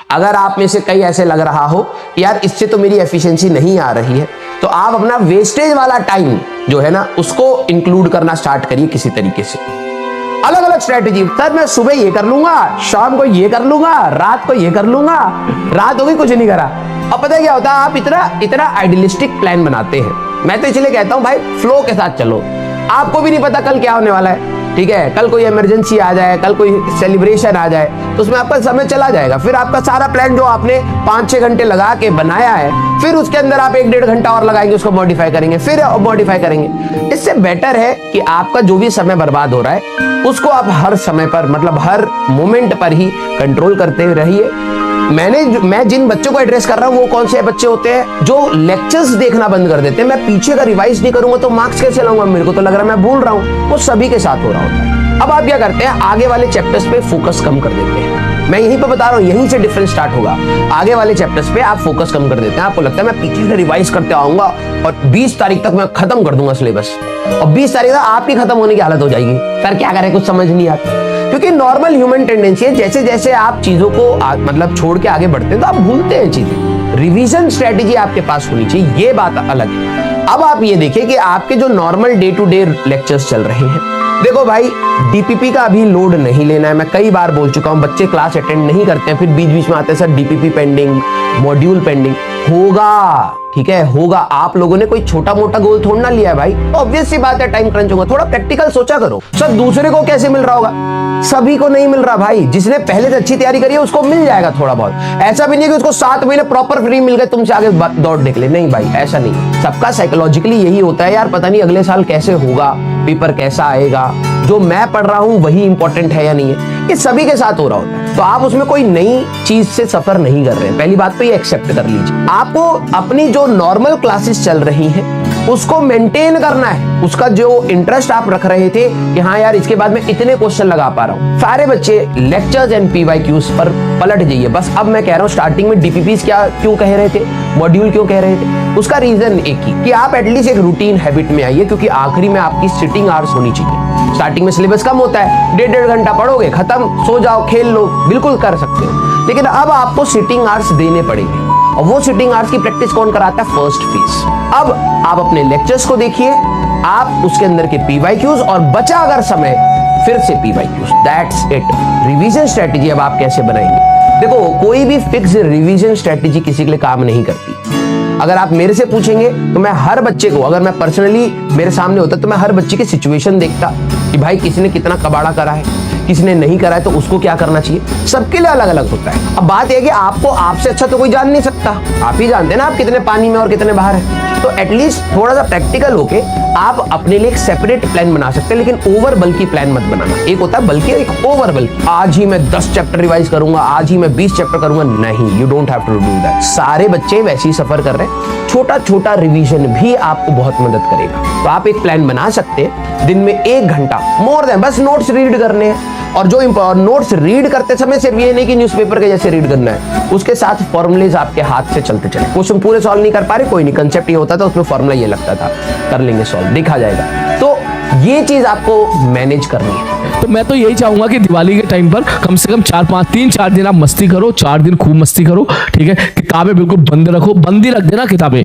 अगर आप में से कई ऐसे लग रहा हो यार इससे तो मेरी एफिशिएंसी नहीं आ रही है, तो आप अपना वेस्टेज वाला टाइम जो है ना उसको इंक्लूड करना स्टार्ट करिए किसी तरीके से। अलग अलग स्ट्रेटेजी, सर मैं सुबह ये कर लूंगा, शाम को ये कर लूंगा, रात को ये कर लूंगा, रात हो गई कुछ नहीं करा। अब पता है क्या होता है, आप इतना आइडियलिस्टिक प्लान बनाते हैं। मैं तो इसलिए कहता हूं भाई फ्लो के साथ चलो, आपको भी नहीं पता कल क्या होने वाला है, ठीक है। कल कोई इमरजेंसी आ जाए, कल कोई सेलिब्रेशन आ जाए तो उसमें आपका समय चला जाएगा, फिर आपका सारा प्लान जो आपने 5-6 घंटे लगा के बनाया है, फिर उसके अंदर आप 1-1.5 घंटा और लगाएंगे, उसको मॉडिफाई करेंगे, फिर मॉडिफाई करेंगे। इससे बेटर है कि आपका जो भी समय बर्बाद हो रहा है उसको आप हर समय पर मतलब हर मोमेंट पर ही कंट्रोल करते रहिए। मैं जिन बच्चों को एड्रेस कर रहा हूं वो कौन से बच्चे होते हैं जो लेक्चर्स देखना बंद कर देते हैं। मैं पीछे का रिवाइज नहीं करूंगा तो मार्क्स कैसे लाऊंगा, मेरे को तो लग रहा है मैं भूल रहा हूं। वो सभी के साथ हो रहा होता है। अब आप क्या करते हैं, आगे वाले चैप्टर्स पे फोकस कम कर देते हैं। मैं यहीं पे बता रहा हूं, यहीं से डिफरेंस स्टार्ट होगा। आगे वाले चैप्टर्स पे आप फोकस कम कर देते हैं। आपको लगता है मैं पीछे से रिवाइज करते आऊंगा और 20 तारीख तक मैं खत्म कर दूंगा सिलेबस, और 20 तारीख तक आपकी खत्म होने की हालत हो जाएगी। सर क्या करें, कुछ समझ नहीं आता। क्योंकि नॉर्मल ह्यूमन टेंडेंसी है, जैसे जैसे आप चीजों को मतलब छोड़ के आगे बढ़ते हैं तो आप भूलते हैं चीजें। रिवीजन स्ट्रेटेजी आपके पास होनी चाहिए, ये बात अलग है। अब आप ये देखिए कि आपके जो normal day to day lectures चल रहे हैं, देखो भाई डीपीपी का अभी लोड नहीं लेना है। मैं कई बार बोल चुका हूं, बच्चे क्लास अटेंड नहीं करते हैं, फिर बीच बीच में आते हैं sir DPP pending, module pending. होगा, ठीक है होगा। आप लोगों ने कोई छोटा मोटा गोल थोड़ा ना लिया है भाई, ऑब्वियस सी बात है टाइम क्रंच होगा। थोड़ा प्रैक्टिकल सोचा करो। सर दूसरे को कैसे मिल रहा होगा, सभी को नहीं मिल रहा भाई। जिसने पहले से अच्छी तैयारी करी है उसको मिल जाएगा थोड़ा बहुत। ऐसा भी नहीं कि उसको 7 महीने प्रॉपर फ्री मिल गए तुमसे आगे दौड़ निकले, नहीं भाई ऐसा नहीं। सबका साइकोलॉजिकली यही होता है यार, पता नहीं अगले साल कैसे होगा, पेपर कैसा आएगा, जो मैं पढ़ रहा हूं वही इंपॉर्टेंट है या नहीं है, ये सभी के साथ हो रहा होता है। तो आप उसमें कोई नई चीज से सफर नहीं कर रहे हैं, पहली बात तो ये एक्सेप्ट कर लीजिए। आपको अपनी जो नॉर्मल क्लासेस चल रही हैं उसको मेंटेन करना है। उसका जो इंटरेस्ट आप रख रहे थे कि हाँ यार इसके बाद मैं इतने क्वेश्चन लगा पा रहा हूँ, सारे बच्चे लेक्चर्स एंड पीवाईक्यूज पर पलट जाइए। बस अब मैं कह रहा हूँ स्टार्टिंग में डीपीपीस क्या क्यों कह रहे थे, मॉड्यूल क्यों कह रहे थे, उसका रीजन एक ही कि आप एटलीस्ट एक रूटीन हैबिट में आइए, क्योंकि आखिरी में आपकी सिटिंग आवर्स होनी चाहिए। स्टार्टिंग में सिलेबस कम होता है, 1.5 घंटा पढ़ोगे खत्म, सो जाओ खेल लो, बिल्कुल कर सकते हो। लेकिन अब आपको सिटिंग आवर्स देने पड़ेंगे, और वो सिटिंग आवर्स की प्रैक्टिस कौन कराता है, फर्स्ट फेज। अब आप अपने लेक्चर्स को देखिए, आप उसके अंदर के पीवाईक्यूज और बचा अगर समय फिर से PYQs, that's it. Revision strategy अब आप कैसे बनाएंगे, देखो कोई भी फिक्स रिवीजन स्ट्रेटेजी किसी के लिए काम नहीं करती। अगर आप मेरे से पूछेंगे तो मैं हर बच्चे को, अगर मैं पर्सनली मेरे सामने होता तो मैं हर बच्चे की सिचुएशन देखता कि भाई किसने कितना कबाड़ा करा है, किसने नहीं करा है, तो उसको क्या करना चाहिए। सबके लिए अलग अलग होता है। अब बात यह है कि आपको आपसे अच्छा तो कोई जान नहीं सकता, आप ही जानते हैं ना आप कितने पानी में और कितने बाहर हैं। तो एटलीस्ट थोड़ा सा प्रैक्टिकल होके आप अपने लिए एक सेपरेट प्लान बना सकते हैं, लेकिन ओवर बल्कि प्लान मत बनाना। एक होता है बल्कि, एक ओवर बल्कि। आज ही मैं 10 चैप्टर रिवाइज करूंगा, आज ही मैं 20 चैप्टर करूंगा, नहीं, you don't have to do that. सारे बच्चे वैसे ही सफर कर रहे हैं, छोटा छोटा रिवीजन भी आपको बहुत मदद करेगा। तो आप एक प्लान बना सकते हैं, दिन में 1 घंटा मोर देन बस नोट्स रीड करने हैं। और जो नोट्स रीड करते समय सिर्फ ये नहीं कि न्यूज़पेपर के जैसे रीड करना है, उसके साथ फॉर्मूलेज आपके हाथ से चलते चले। क्वेश्चन पूरे सॉल्व नहीं कर पा रहे, कोई नहीं, कंसेप्ट ये होता था, उसमें फॉर्मूला ये लगता था, कर लेंगे सॉल्व, देखा जाएगा। तो ये चीज आपको मैनेज करनी है। तो मैं तो यही चाहूंगा कि दिवाली के टाइम पर कम से कम 3-4 दिन आप मस्ती करो, 4 दिन खूब मस्ती करो, ठीक है। किताबें बिल्कुल बंद रखो, बंद ही रख देना किताबें,